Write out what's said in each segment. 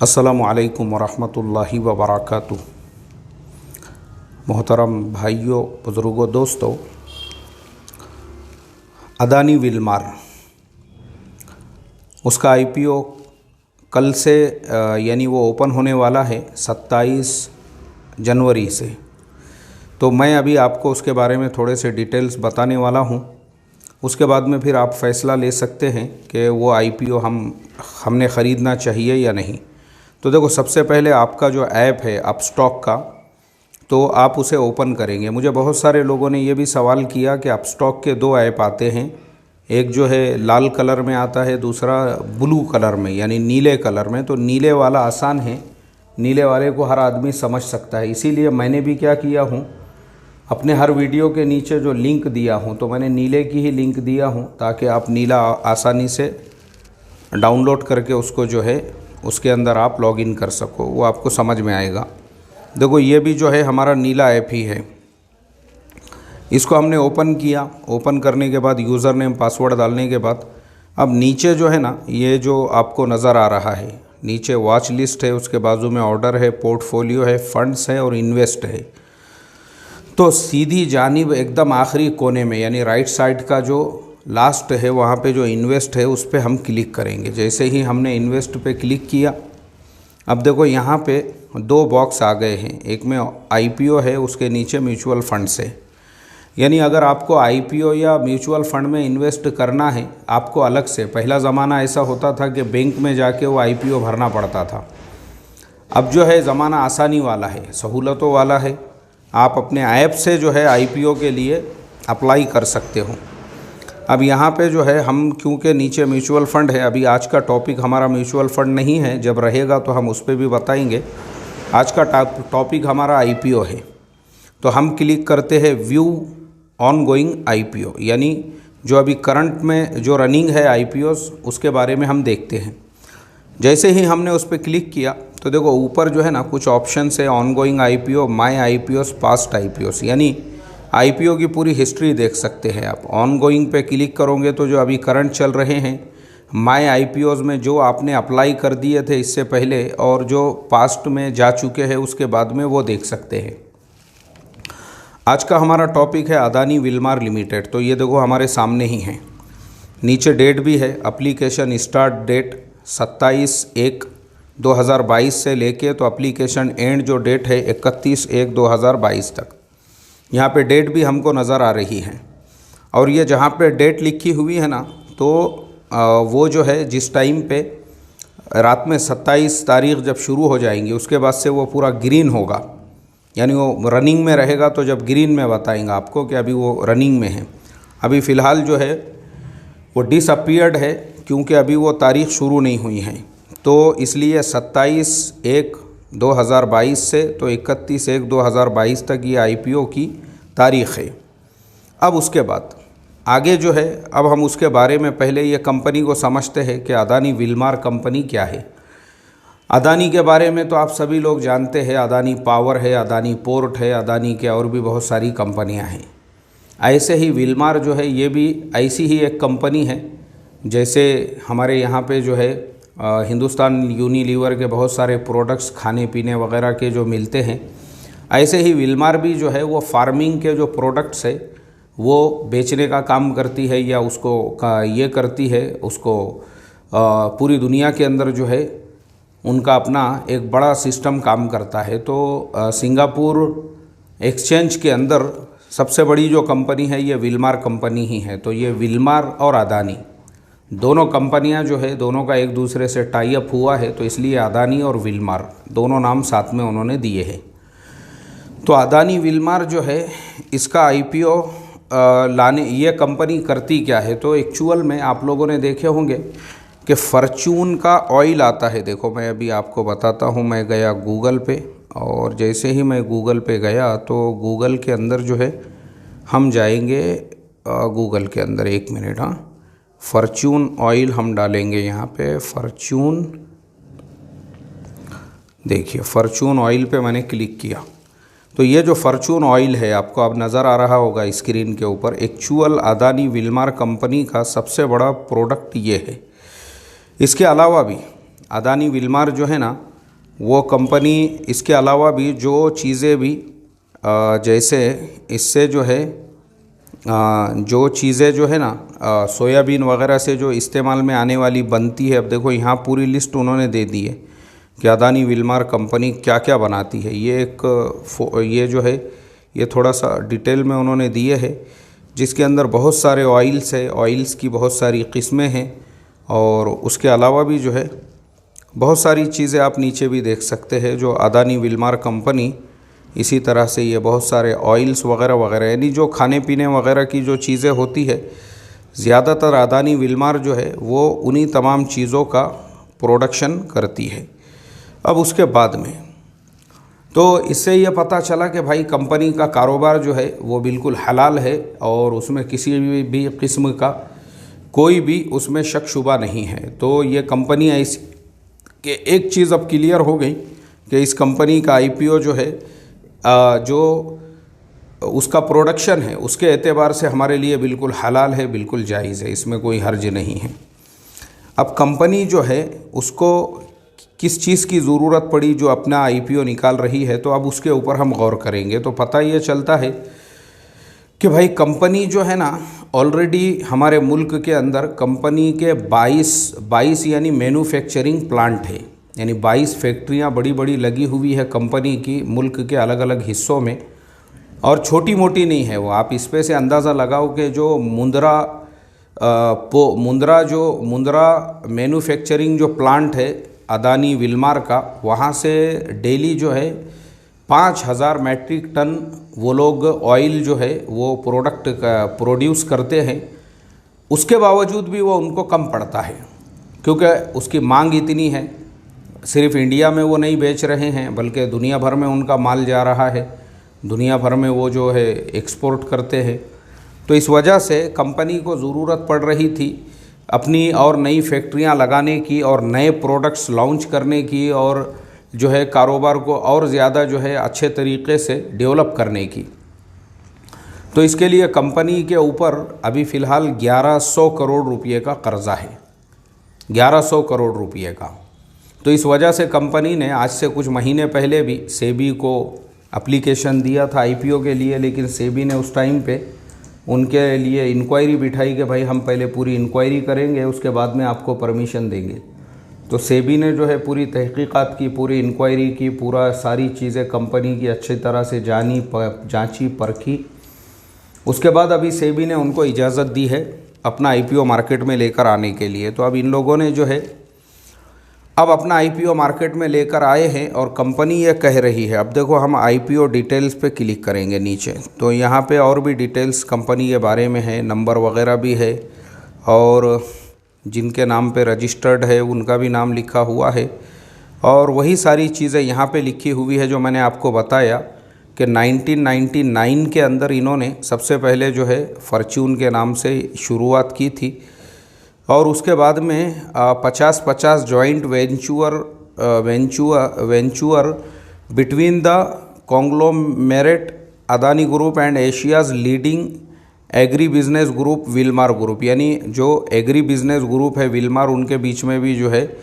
अस्सलामु अलैकुम वरहमतुल्लाहि वबरकातुहू। मोहतरम भाइयों, बुज़ुर्गों, दोस्तों, अदानी विलमार उसका आईपीओ कल से यानी वो ओपन होने वाला है 27 जनवरी से। तो मैं अभी आपको उसके बारे में थोड़े से डिटेल्स बताने वाला हूँ। उसके बाद में फिर आप फ़ैसला ले सकते हैं कि वो आईपीओ हमने ख़रीदना चाहिए या नहीं। तो देखो, सबसे पहले आपका जो ऐप है अपस्टॉक का, तो आप उसे ओपन करेंगे। मुझे बहुत सारे लोगों ने ये भी सवाल किया कि अपस्टॉक के दो ऐप आते हैं, एक जो है लाल कलर में आता है, दूसरा ब्लू कलर में यानी नीले कलर में। तो नीले वाला आसान है, नीले वाले को हर आदमी समझ सकता है। इसीलिए मैंने भी क्या किया हूँ, अपने हर वीडियो के नीचे जो लिंक दिया हूँ तो मैंने नीले की ही लिंक दिया हूँ, ताकि आप नीला आसानी से डाउनलोड करके उसको जो है उसके अंदर आप लॉगिन कर सको, वो आपको समझ में आएगा। देखो, ये भी जो है हमारा नीला ऐप ही है। इसको हमने ओपन किया। ओपन करने के बाद यूज़र नेम पासवर्ड डालने के बाद अब नीचे जो है ना, ये जो आपको नज़र आ रहा है, नीचे वॉच लिस्ट है, उसके बाजू में ऑर्डर है, पोर्टफोलियो है, फंड्स है और इन्वेस्ट है। तो सीधी जानिब एकदम आखिरी कोने में यानी राइट साइड का जो लास्ट है, वहाँ पे जो इन्वेस्ट है उस पर हम क्लिक करेंगे। जैसे ही हमने इन्वेस्ट पे क्लिक किया, अब देखो यहाँ पे दो बॉक्स आ गए हैं। एक में आईपीओ है, उसके नीचे म्यूचुअल फंड्स है। यानी अगर आपको आईपीओ या म्यूचुअल फंड में इन्वेस्ट करना है, आपको अलग से, पहला ज़माना ऐसा होता था कि बैंक में जाके वो आईपीओ भरना पड़ता था। अब जो है ज़माना आसानी वाला है, सहूलतों वाला है। आप अपने ऐप से जो है आईपीओ के लिए अप्लाई कर सकते हो। अब यहाँ पे जो है हम, क्योंकि नीचे म्यूचुअल फ़ंड है, अभी आज का टॉपिक हमारा म्यूचुअल फ़ंड नहीं है, जब रहेगा तो हम उस पर भी बताएंगे। आज का टॉपिक हमारा आईपीओ है। तो हम क्लिक करते हैं व्यू ऑन गोइंग आईपीओ, यानी जो अभी करंट में जो रनिंग है आईपीओस, उसके बारे में हम देखते हैं। जैसे ही हमने उस पर क्लिक किया तो देखो ऊपर जो है ना कुछ ऑप्शन है, on going IPO, my IPOs, past IPOs, यानी आईपीओ की पूरी हिस्ट्री देख सकते हैं आप। ऑन गोइंग पे क्लिक करोगे तो जो अभी करंट चल रहे हैं, माई आईपीओस में जो आपने अप्लाई कर दिए थे इससे पहले और जो पास्ट में जा चुके हैं उसके बाद में, वो देख सकते हैं। आज का हमारा टॉपिक है अदानी विलमार लिमिटेड। तो ये देखो हमारे सामने ही है, नीचे डेट भी है। एप्लीकेशन स्टार्ट डेट 27/1/2022 से लेके तो एप्लीकेशन एंड जो डेट है 31/1/2022 तक। यहाँ पे डेट भी हमको नज़र आ रही है। और ये जहाँ पे डेट लिखी हुई है ना, तो वो जो है जिस टाइम पे रात में 27 तारीख जब शुरू हो जाएंगी, उसके बाद से वो पूरा ग्रीन होगा, यानी वो रनिंग में रहेगा। तो जब ग्रीन में बताएंगे आपको कि अभी वो रनिंग में है। अभी फ़िलहाल जो है वो डिसअपीयर्ड है, क्योंकि अभी वो तारीख़ शुरू नहीं हुई है। तो इसलिए 27/1/2022 से तो 31/1/2022 तक ये आईपीओ की तारीख़ है। अब उसके बाद आगे जो है, अब हम उसके बारे में पहले ये कंपनी को समझते हैं कि अदानी विलमार कंपनी क्या है। अदानी के बारे में तो आप सभी लोग जानते हैं, अदानी पावर है, अदानी पोर्ट है, अदानी के और भी बहुत सारी कंपनियां हैं। ऐसे ही विलमार जो है, ये भी ऐसी ही एक कंपनी है। जैसे हमारे यहाँ पे जो है हिंदुस्तान यूनिलीवर के बहुत सारे प्रोडक्ट्स खाने पीने वगैरह के जो मिलते हैं, ऐसे ही विलमार भी जो है वो फार्मिंग के जो प्रोडक्ट्स है वो बेचने का काम करती है, या उसको ये करती है, उसको पूरी दुनिया के अंदर जो है उनका अपना एक बड़ा सिस्टम काम करता है। तो सिंगापुर एक्सचेंज के अंदर सबसे बड़ी जो कंपनी है ये विलमार कंपनी ही है। तो ये विलमार और अदानी दोनों कंपनियां जो है, दोनों का एक दूसरे से टाई अप हुआ है, तो इसलिए अदानी और विलमार दोनों नाम साथ में उन्होंने दिए हैं। तो अदानी विलमार जो है, इसका आईपीओ लाने ये कंपनी करती क्या है, तो एक्चुअल में आप लोगों ने देखे होंगे कि फॉर्च्यून का ऑयल आता है। देखो, मैं अभी आपको बताता हूँ। मैं गया गूगल पे, और जैसे ही मैं गूगल पे गया तो गूगल के अंदर जो है हम जाएंगे, गूगल के अंदर, एक मिनट, हाँ, फॉर्च्यून ऑयल हम डालेंगे यहाँ पे। फॉर्च्यून, देखिए फॉर्च्यून ऑयल पे मैंने क्लिक किया तो ये जो फॉर्च्यून ऑयल है, आपको अब नज़र आ रहा होगा स्क्रीन के ऊपर, एक्चुअल अदानी विलमार कंपनी का सबसे बड़ा प्रोडक्ट ये है। इसके अलावा भी अदानी विलमार जो है ना, वो कंपनी इसके अलावा भी जो चीज़ें भी जैसे इससे जो है जो चीज़ें जो है ना सोयाबीन वगैरह से जो इस्तेमाल में आने वाली बनती है। अब देखो यहाँ पूरी लिस्ट उन्होंने दे दी है कि अदानी विल्मार कंपनी क्या क्या बनाती है। ये जो है ये थोड़ा सा डिटेल में उन्होंने दिए है, जिसके अंदर बहुत सारे ऑयल्स है, ऑयल्स की बहुत सारी किस्में हैं और उसके अलावा भी जो है बहुत सारी चीज़ें आप नीचे भी देख सकते हैं जो अदानी विल्मार कंपनी इसी तरह से ये बहुत सारे ऑयल्स वगैरह वगैरह यानी जो खाने पीने वगैरह की जो चीज़ें होती है ज़्यादातर अदानी विल्मार जो है वो उन्हीं तमाम चीज़ों का प्रोडक्शन करती है। अब उसके बाद में तो इससे ये पता चला कि भाई कंपनी का कारोबार जो है वो बिल्कुल हलाल है और उसमें किसी भी किस्म का कोई भी उसमें शक शुबा नहीं है। तो ये कंपनी ऐसी कि एक चीज़ अब क्लियर हो गई कि इस कंपनी का आईपीओ जो है जो उसका प्रोडक्शन है उसके एतबार से हमारे लिए बिल्कुल हलाल है, बिल्कुल जायज़ है, इसमें कोई हर्ज नहीं है। अब कंपनी जो है उसको किस चीज़ की ज़रूरत पड़ी जो अपना आईपीओ निकाल रही है, तो अब उसके ऊपर हम गौर करेंगे तो पता ये चलता है कि भाई कंपनी जो है ना ऑलरेडी हमारे मुल्क के अंदर कंपनी के 22 यानी मैन्युफैक्चरिंग प्लांट है, यानी 22 फैक्ट्रियाँ बड़ी बड़ी लगी हुई है कंपनी की मुल्क के अलग अलग हिस्सों में, और छोटी मोटी नहीं है वो। आप इस पे से अंदाज़ा लगाओ कि जो मुंद्रा मैन्युफैक्चरिंग जो प्लांट है अदानी विल्मार का, वहाँ से डेली जो है 5000 मैट्रिक टन वो लोग ऑयल जो है वो प्रोडक्ट का प्रोड्यूस करते हैं। उसके बावजूद भी वो उनको कम पड़ता है क्योंकि उसकी मांग इतनी है। सिर्फ इंडिया में वो नहीं बेच रहे हैं बल्कि दुनिया भर में उनका माल जा रहा है, दुनिया भर में वो जो है एक्सपोर्ट करते हैं। तो इस वजह से कंपनी को ज़रूरत पड़ रही थी अपनी और नई फैक्ट्रियां लगाने की और नए प्रोडक्ट्स लॉन्च करने की और जो है कारोबार को और ज़्यादा जो है अच्छे तरीके से डेवलप करने की। तो इसके लिए कंपनी के ऊपर अभी फ़िलहाल 1100 करोड़ रुपये का कर्ज़ा है, 1100 करोड़ रुपये का। तो इस वजह से कंपनी ने आज से कुछ महीने पहले भी सेबी को एप्लीकेशन दिया था आईपीओ के लिए, लेकिन सेबी ने उस टाइम पे उनके लिए इंक्वायरी बिठाई कि भाई हम पहले पूरी इंक्वायरी करेंगे उसके बाद में आपको परमिशन देंगे। तो सेबी ने जो है पूरी तहकीकात की, पूरी इंक्वायरी की, पूरा सारी चीज़ें कंपनी की अच्छी तरह से जांची परखी। उसके बाद अभी सेबी ने उनको इजाज़त दी है अपना आईपीओ मार्केट में लेकर आने के लिए। तो अब इन लोगों ने जो है अब अपना आईपीओ मार्केट में लेकर आए हैं और कंपनी ये कह रही है। अब देखो हम आईपीओ डिटेल्स पे क्लिक करेंगे नीचे, तो यहाँ पे और भी डिटेल्स कंपनी के बारे में है, नंबर वगैरह भी है और जिनके नाम पे रजिस्टर्ड है उनका भी नाम लिखा हुआ है और वही सारी चीज़ें यहाँ पे लिखी हुई है जो मैंने आपको बताया कि 1999 के अंदर इन्होंने सबसे पहले जो है फॉर्च्यून के नाम से शुरुआत की थी और उसके बाद में 50-50 joint venture between the conglomerate Adani group and Asia's leading agri business group Wilmar group, यानी जो एग्री बिजनेस ग्रुप है विल्मार उनके बीच में भी जो है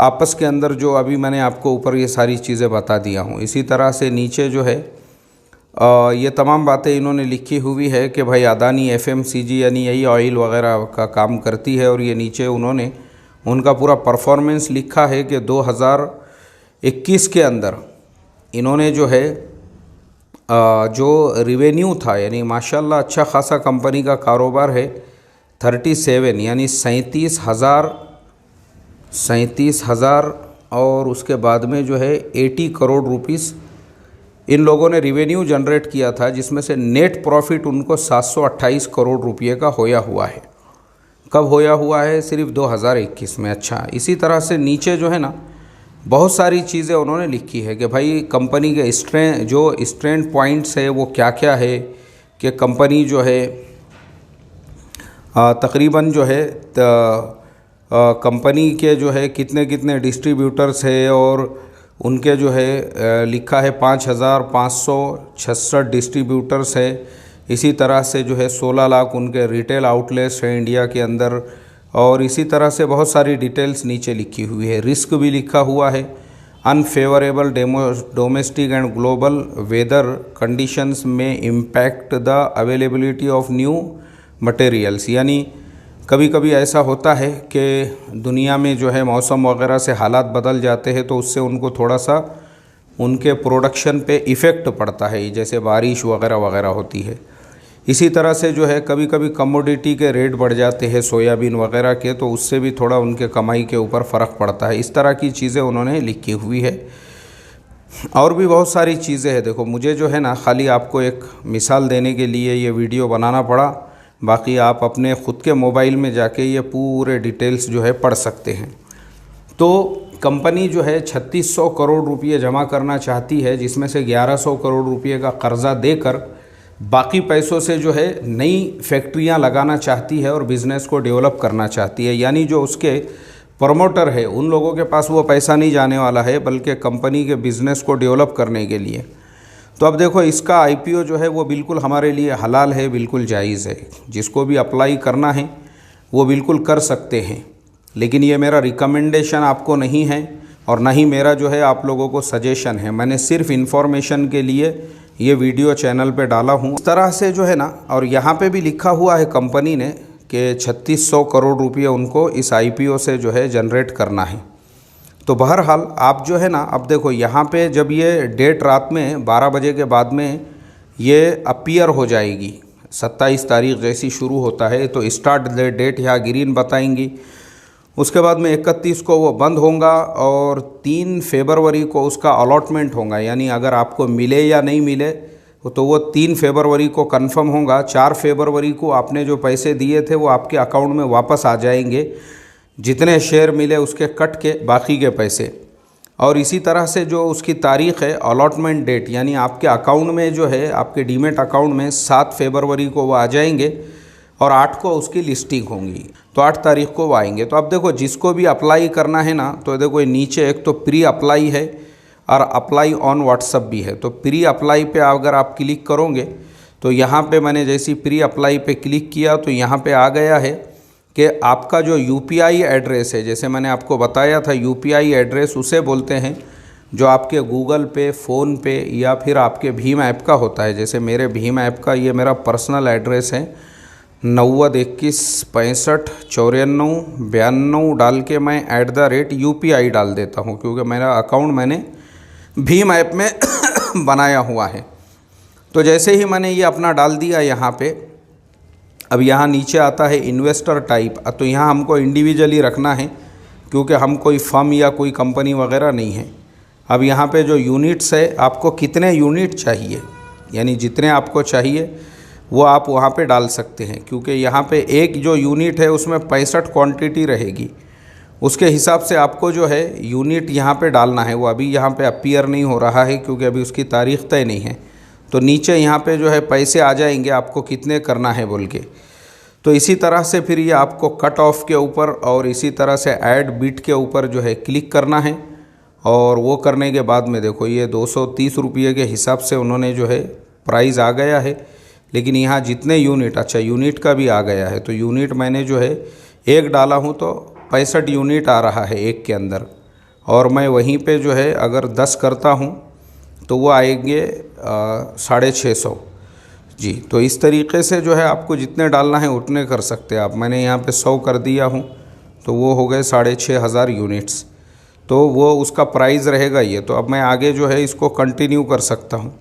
आपस के अंदर जो अभी मैंने आपको ऊपर ये सारी चीज़ें बता दिया हूँ। इसी तरह से नीचे जो है ये तमाम बातें इन्होंने लिखी हुई है कि भाई अदानी एफएमसीजी यानी यही ऑयल वगैरह का काम करती है और ये नीचे उन्होंने उनका पूरा परफॉर्मेंस लिखा है कि 2021 के अंदर इन्होंने जो है जो रिवेन्यू था यानी माशाल्लाह अच्छा खासा कंपनी का कारोबार है 37 यानी 37,000 और उसके बाद में जो है 80 करोड़ रुपीस इन लोगों ने रिवेन्यू जनरेट किया था, जिसमें से नेट प्रॉफिट उनको 728 करोड़ रुपये का होया हुआ है। कब होया हुआ है? सिर्फ 2021 में। अच्छा, इसी तरह से नीचे जो है ना बहुत सारी चीज़ें उन्होंने लिखी है कि भाई कंपनी के स्ट्रेंथ पॉइंट्स है वो क्या क्या है, कि कंपनी जो है तकरीबन जो है कंपनी के जो है कितने कितने डिस्ट्रीब्यूटर्स है और उनके जो है लिखा है 5566 डिस्ट्रीब्यूटर्स है। इसी तरह से जो है 16 लाख उनके रिटेल आउटलेट्स हैं इंडिया के अंदर और इसी तरह से बहुत सारी डिटेल्स नीचे लिखी हुई है। रिस्क भी लिखा हुआ है unfavourable domestic and global weather conditions में impact the availability of new materials. यानी कभी कभी ऐसा होता है कि दुनिया में जो है मौसम वगैरह से हालात बदल जाते हैं, तो उससे उनको थोड़ा सा उनके प्रोडक्शन पे इफ़ेक्ट पड़ता है, जैसे बारिश वगैरह वगैरह होती है। इसी तरह से जो है कभी कभी कमोडिटी के रेट बढ़ जाते हैं सोयाबीन वगैरह के, तो उससे भी थोड़ा उनके कमाई के ऊपर फ़र्क पड़ता है। इस तरह की चीज़ें उन्होंने लिखी हुई है। और भी बहुत सारी चीज़ें हैं। देखो, मुझे जो है ना खाली आपको एक मिसाल देने के लिए ये वीडियो बनाना पड़ा, बाकी आप अपने ख़ुद के मोबाइल में जाके ये पूरे डिटेल्स जो है पढ़ सकते हैं। तो कंपनी जो है 3600 करोड़ रुपये जमा करना चाहती है, जिसमें से 1100 करोड़ रुपये का कर्ज़ा देकर बाकी पैसों से जो है नई फैक्ट्रियां लगाना चाहती है और बिज़नेस को डेवलप करना चाहती है। यानी जो उसके प्रमोटर है उन लोगों के पास वो पैसा नहीं जाने वाला है, बल्कि कंपनी के बिज़नेस को डेवलप करने के लिए। तो अब देखो, इसका IPO जो है वो बिल्कुल हमारे लिए हलाल है, बिल्कुल जायज़ है। जिसको भी अप्लाई करना है वो बिल्कुल कर सकते हैं, लेकिन ये मेरा रिकमेंडेशन आपको नहीं है और ना ही मेरा जो है आप लोगों को सजेशन है। मैंने सिर्फ इन्फॉर्मेशन के लिए ये वीडियो चैनल पे डाला हूँ। इस तरह से जो है ना, और यहाँ पे भी लिखा हुआ है कंपनी ने कि 3600 करोड़ रुपये उनको इस IPO से जो है जनरेट करना है। तो बहरहाल आप जो है ना, अब देखो यहाँ पे जब ये डेट रात में 12 बजे के बाद में ये अपीयर हो जाएगी, 27 तारीख जैसी शुरू होता है तो स्टार्ट डेट यहाँ ग्रीन बताएंगी। उसके बाद में 31 को वो बंद होगा और 3 फरवरी को उसका अलॉटमेंट होगा। यानी अगर आपको मिले या नहीं मिले तो वो 3 फरवरी को कंफर्म होगा। 4 फरवरी को आपने जो पैसे दिए थे वो आपके अकाउंट में वापस आ जाएंगे, जितने शेयर मिले उसके कट के बाकी के पैसे। और इसी तरह से जो उसकी तारीख़ है अलॉटमेंट डेट, यानी आपके अकाउंट में जो है आपके डीमेट अकाउंट में 7 फरवरी को वो आ जाएंगे और 8 को उसकी लिस्टिंग होंगी, तो 8 तारीख को वो आएंगे। तो अब देखो, जिसको भी अप्लाई करना है ना, तो देखो नीचे एक तो प्री अप्लाई है और अप्लाई ऑन व्हाट्सअप भी है। तो प्री अप्लाई पे अगर आप क्लिक करोगे तो यहाँ पे मैंने जैसी प्री अप्लाई पे क्लिक किया तो यहाँ पे आ गया है कि आपका जो UPI एड्रेस है, जैसे मैंने आपको बताया था UPI एड्रेस उसे बोलते हैं जो आपके गूगल पे, फ़ोन पे या फिर आपके भीम ऐप का होता है। जैसे मेरे भीम ऐप का ये मेरा पर्सनल एड्रेस है 9021659492 डाल के मैं @UPI डाल देता हूँ, क्योंकि मेरा अकाउंट मैंने भीम ऐप में बनाया हुआ है। तो जैसे ही मैंने ये अपना डाल दिया यहाँ पे, अब यहाँ नीचे आता है इन्वेस्टर टाइप। तो यहाँ हमको इंडिविजुअली रखना है, क्योंकि हम कोई फर्म या कोई कंपनी वगैरह नहीं है। अब यहाँ पे जो यूनिट्स है, आपको कितने यूनिट चाहिए, यानी जितने आपको चाहिए वो आप वहाँ पे डाल सकते हैं, क्योंकि यहाँ पे एक जो यूनिट है उसमें 65 क्वांटिटी रहेगी। उसके हिसाब से आपको जो है यूनिट यहाँ पे डालना है। वो अभी यहाँ पे अपीयर नहीं हो रहा है क्योंकि अभी उसकी तारीख़ तय नहीं है। तो नीचे यहाँ पे जो है पैसे आ जाएंगे आपको कितने करना है बोल के। तो इसी तरह से फिर ये आपको कट ऑफ के ऊपर और इसी तरह से ऐड बिट के ऊपर जो है क्लिक करना है। और वो करने के बाद में देखो, ये 230 रुपये के हिसाब से उन्होंने जो है प्राइस आ गया है। लेकिन यहाँ जितने यूनिट, अच्छा यूनिट का भी आ गया है, तो यूनिट मैंने जो है एक डाला हूँ तो 65 यूनिट आ रहा है एक के अंदर। और मैं वहीं पे जो है अगर 10 करता हूँ तो वो आएंगे 650 जी। तो इस तरीके से जो है आपको जितने डालना है उतने कर सकते हैं आप। मैंने यहाँ पे 100 कर दिया हूँ तो वो हो गए 6500 यूनिट्स। तो वो उसका प्राइस रहेगा ये। तो अब मैं आगे जो है इसको कंटिन्यू कर सकता हूँ।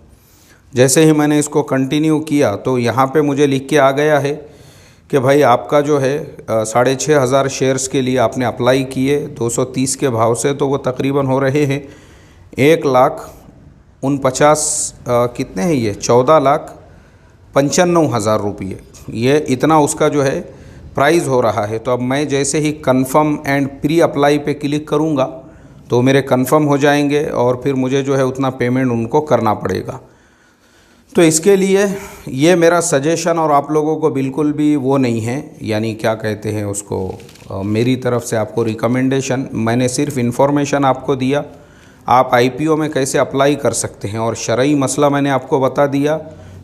जैसे ही मैंने इसको कंटिन्यू किया तो यहाँ पे मुझे लिख के आ गया है कि भाई आपका जो है 6500 शेयर्स के लिए आपने अप्लाई किए 230 के भाव से, तो वो तकरीबन हो रहे हैं 1,49,50 कितने हैं ये 14,95,000 रुपये। ये इतना उसका जो है प्राइस हो रहा है। तो अब मैं जैसे ही कंफर्म एंड प्री अप्लाई पे क्लिक करूँगा तो मेरे कंफर्म हो जाएंगे और फिर मुझे जो है उतना पेमेंट उनको करना पड़ेगा। तो इसके लिए ये मेरा सजेशन और आप लोगों को बिल्कुल भी वो नहीं है, यानी क्या कहते हैं उसको, मेरी तरफ से आपको रिकमेंडेशन। मैंने सिर्फ इन्फॉर्मेशन आपको दिया, आप IPO में कैसे अप्लाई कर सकते हैं। और शरई मसला मैंने आपको बता दिया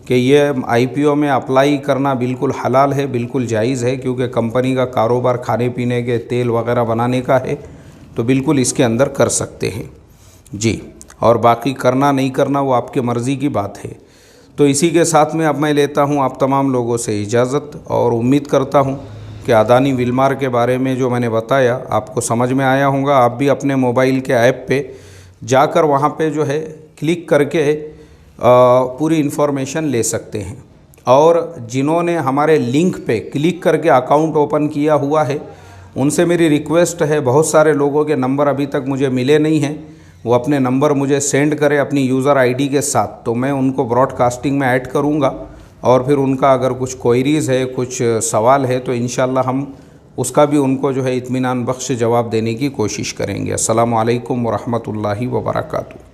कि ये IPO में अप्लाई करना बिल्कुल हलाल है, बिल्कुल जायज़ है, क्योंकि कंपनी का कारोबार खाने पीने के तेल वगैरह बनाने का है, तो बिल्कुल इसके अंदर कर सकते हैं। जी, और बाकी करना नहीं करना वो आपके मर्ज़ी की बात है। तो इसी के साथ में अब मैं लेता हूँ आप तमाम लोगों से इजाज़त, और उम्मीद करता हूँ कि अदानी विलमार के बारे में जो मैंने बताया आपको समझ में आया होगा। आप भी अपने मोबाइल के ऐप पे जाकर वहाँ पे जो है क्लिक करके पूरी इन्फॉर्मेशन ले सकते हैं। और जिन्होंने हमारे लिंक पे क्लिक करके अकाउंट ओपन किया हुआ है उनसे मेरी रिक्वेस्ट है, बहुत सारे लोगों के नंबर अभी तक मुझे मिले नहीं हैं, वो अपने नंबर मुझे सेंड करें अपनी यूज़र आईडी के साथ, तो मैं उनको ब्रॉडकास्टिंग में ऐड करूँगा। और फिर उनका अगर कुछ क्वेरीज़ है, कुछ सवाल है, तो इंशाल्लाह हम उसका भी उनको जो है इत्मीनान बख्श जवाब देने की कोशिश करेंगे। अस्सलामु अलैकुम व रहमतुल्लाहि व बरकातुहू।